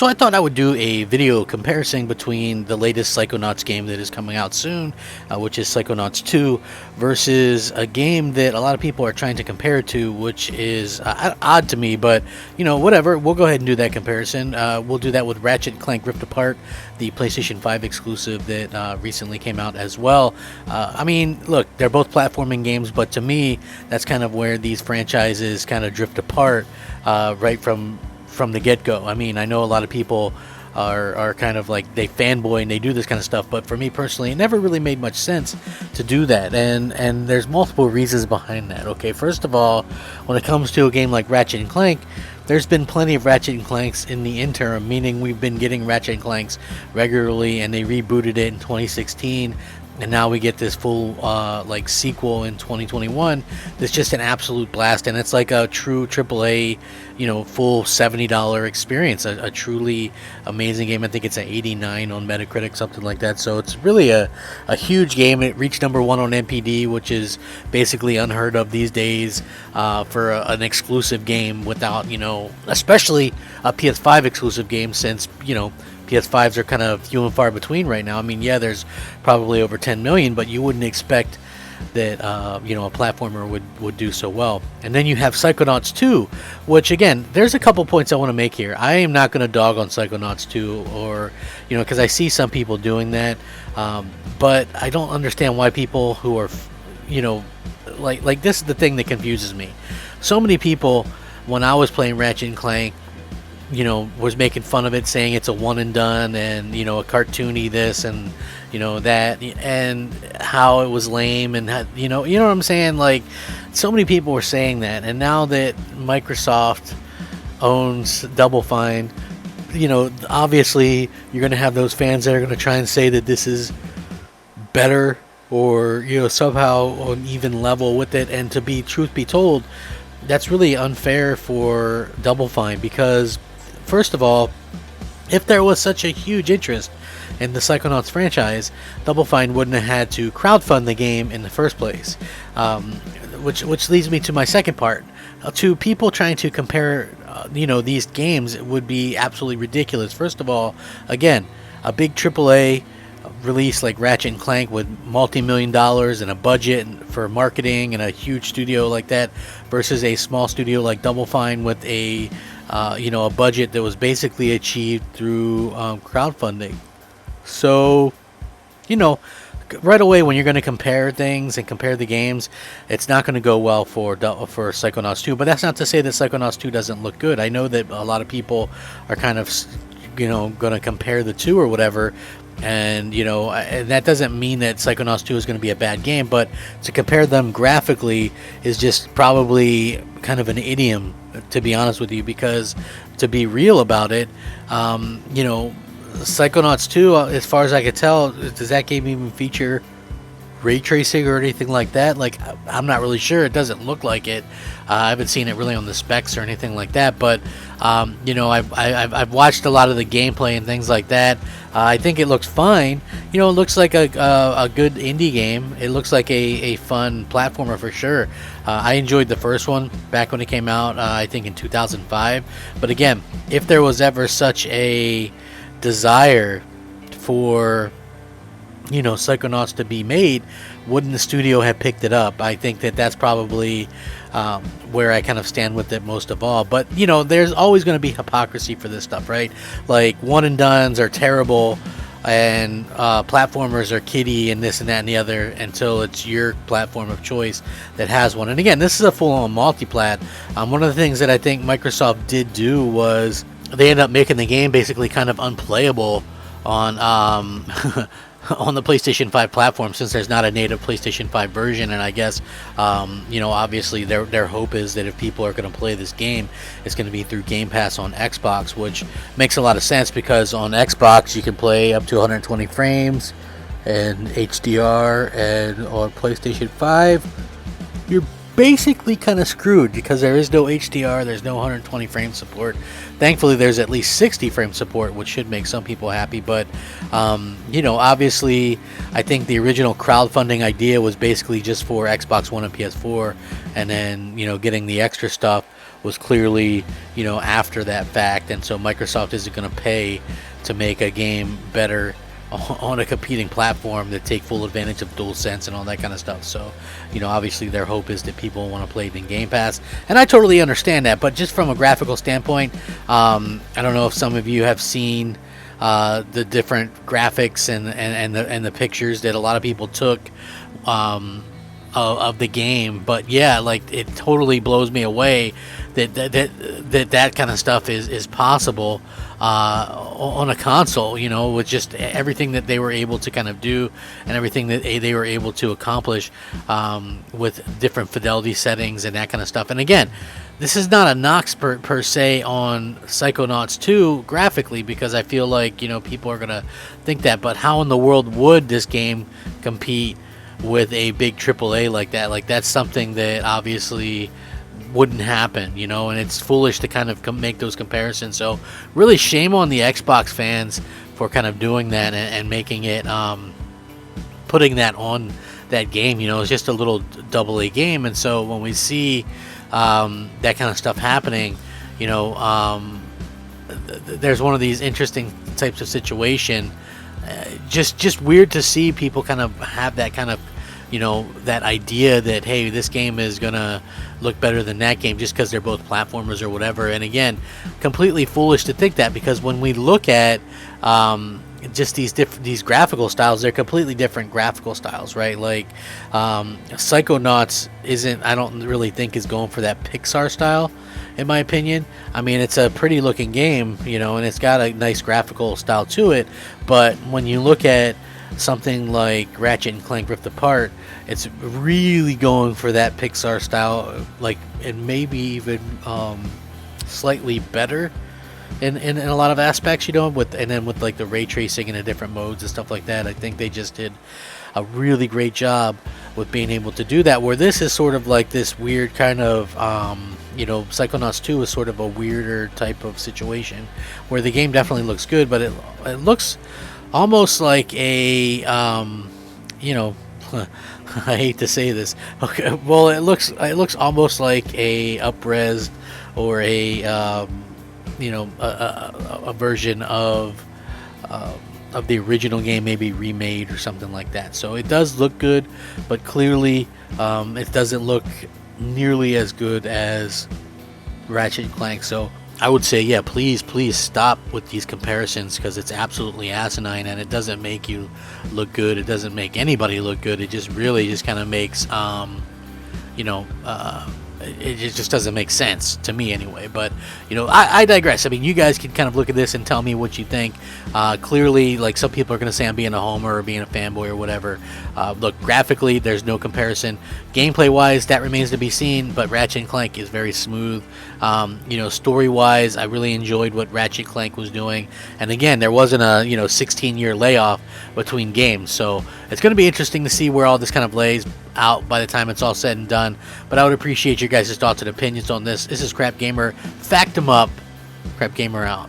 So I thought I would do a video comparison between the latest Psychonauts game that is coming out soon, which is Psychonauts 2, versus a game that a lot of people are trying to compare it to, which is odd to me, but whatever. We'll go ahead and do that comparison. We'll do that with Ratchet and Clank Rift Apart, the PlayStation 5 exclusive that recently came out as well. I mean, look, they're both platforming games, but to me, that's kind of where these franchises kind of drift apart right from the get-go. I mean, I know a lot of people are kind of like, they fanboy and they do this kind of stuff, but for me personally, it never really made much sense to do that, and there's multiple reasons behind that. Okay, first of all, when it comes to a game like Ratchet and Clank, there's been plenty of Ratchet and Clanks in the interim, meaning we've been getting Ratchet and Clanks regularly, and they rebooted it in 2016, and now we get this full like sequel in 2021. That's just an absolute blast, and it's like a true AAA, full $70 experience. A truly amazing game. I think it's an 89 on Metacritic, something like that. So it's really a huge game. It reached #1 on NPD, which is basically unheard of these days for an exclusive game without, especially a PS5 exclusive game, since PS5s are kind of few and far between right now. I mean, yeah, there's probably over 10 million, but you wouldn't expect that a platformer would do so well. And then you have Psychonauts 2, which, again, there's a couple points I want to make here. I am not going to dog on Psychonauts 2, or because I see some people doing that, but I don't understand why people who are like this is the thing that confuses me. So many people, when I was playing Ratchet and Clank, was making fun of it, saying it's a one and done, and a cartoony this and that, and how it was lame, and how, you know what I'm saying? Like, so many people were saying that, and now that Microsoft owns Double Fine, obviously you're going to have those fans that are going to try and say that this is better, or somehow on even level with it. And to be truth be told, that's really unfair for Double Fine, because first of all, if there was such a huge interest in the Psychonauts franchise, Double Fine wouldn't have had to crowdfund the game in the first place. Which leads me to my second part. To people trying to compare, these games, it would be absolutely ridiculous. First of all, again, a big AAA release like Ratchet and Clank with multi-million dollars and a budget for marketing and a huge studio like that, versus a small studio like Double Fine with a a budget that was basically achieved through crowdfunding. So right away, when you're going to compare things and compare the games, it's not going to go well for Psychonauts 2. But that's not to say that Psychonauts 2 doesn't look good. I know that a lot of people are kind of going to compare the two or whatever, and and that doesn't mean that Psychonauts 2 is going to be a bad game, but to compare them graphically is just probably kind of an idiom, to be honest with you, because to be real about it, Psychonauts 2, as far as I could tell, does that game even feature ray tracing or anything like that? Like, I'm not really sure. It doesn't look like it. I haven't seen it really on the specs or anything like that, but I've watched a lot of the gameplay and things like that. I think it looks fine. It looks like a good indie game. It looks like a fun platformer for sure. I enjoyed the first one back when it came out, I think in 2005. But again, if there was ever such a desire for Psychonauts to be made, wouldn't the studio have picked it up? I think that's probably where I kind of stand with it most of all. But there's always going to be hypocrisy for this stuff, right? Like, one and dones are terrible, and platformers are kiddie, and this and that and the other, until it's your platform of choice that has one. And again, this is a full-on multi-plat. One of the things that I think Microsoft did do was they ended up making the game basically kind of unplayable on on the PlayStation 5 platform, since there's not a native PlayStation 5 version. And I guess obviously their hope is that if people are going to play this game, it's going to be through Game Pass on Xbox, which makes a lot of sense, because on Xbox you can play up to 120 frames and HDR, and on PlayStation 5 you're basically kind of screwed, because there is no HDR, there's no 120 frame support. Thankfully, there's at least 60 frame support, which should make some people happy. But obviously, I think the original crowdfunding idea was basically just for Xbox One and PS4, and then getting the extra stuff was clearly, you know, after that fact, and so Microsoft isn't going to pay to make a game better on a competing platform that take full advantage of DualSense and all that kind of stuff. So, you know, obviously their hope is that people want to play it in Game Pass, and I totally understand that. But just from a graphical standpoint, I don't know if some of you have seen the different graphics and the pictures that a lot of people took of the game, but yeah, like it totally blows me away that kind of stuff is possible on a console, you know, with just everything that they were able to kind of do and everything that they were able to accomplish with different fidelity settings and that kind of stuff. And again, this is not a knock per se on Psychonauts 2 graphically, because I feel like, you know, people are gonna think that, but how in the world would this game compete with a big AAA like that? Like, that's something that obviously wouldn't happen, you know, and it's foolish to kind of make those comparisons. So really shame on the Xbox fans for kind of doing that and making it putting that on that game. You know, it's just a little AA game, and so when we see that kind of stuff happening, you know, there's one of these interesting types of situation. Just weird to see people kind of have that kind of, you know, that idea that, hey, this game is gonna look better than that game just because they're both platformers or whatever. And again, completely foolish to think that, because when we look at just these graphical styles, they're completely different graphical styles, right? Like Psychonauts I don't really think is going for that Pixar style, in my opinion. I mean, it's a pretty looking game, you know, and it's got a nice graphical style to it, but when you look at something like Ratchet and Clank Rift Apart, it's really going for that Pixar style, like, and maybe even slightly better in a lot of aspects, you know, and then with like the ray tracing and the different modes and stuff like that. I think they just did a really great job with being able to do that, where this is sort of like this weird kind of you know, Psychonauts 2 is sort of a weirder type of situation where the game definitely looks good, but it looks almost like a you know, I hate to say this, okay, well, it looks almost like a up-res or a you know, a version of the original game, maybe remade or something like that. So it does look good, but clearly it doesn't look nearly as good as Ratchet and Clank. So I would say, yeah, please stop with these comparisons, because it's absolutely asinine and it doesn't make you look good. It doesn't make anybody look good. It just really just kind of makes you know, it just doesn't make sense to me anyway. But, you know, I digress. I mean, you guys can kind of look at this and tell me what you think. Clearly, like, some people are going to say I'm being a homer or being a fanboy or whatever. Look, graphically, there's no comparison. Gameplay-wise, that remains to be seen, but Ratchet and Clank is very smooth. You know, story-wise, I really enjoyed what Ratchet Clank was doing. And again, there wasn't a, you know, 16-year layoff between games. So it's going to be interesting to see where all this kind of lays out by the time it's all said and done. But I would appreciate your guys' thoughts and opinions on this. This is Crapgamer. Fact 'em up. Crapgamer out.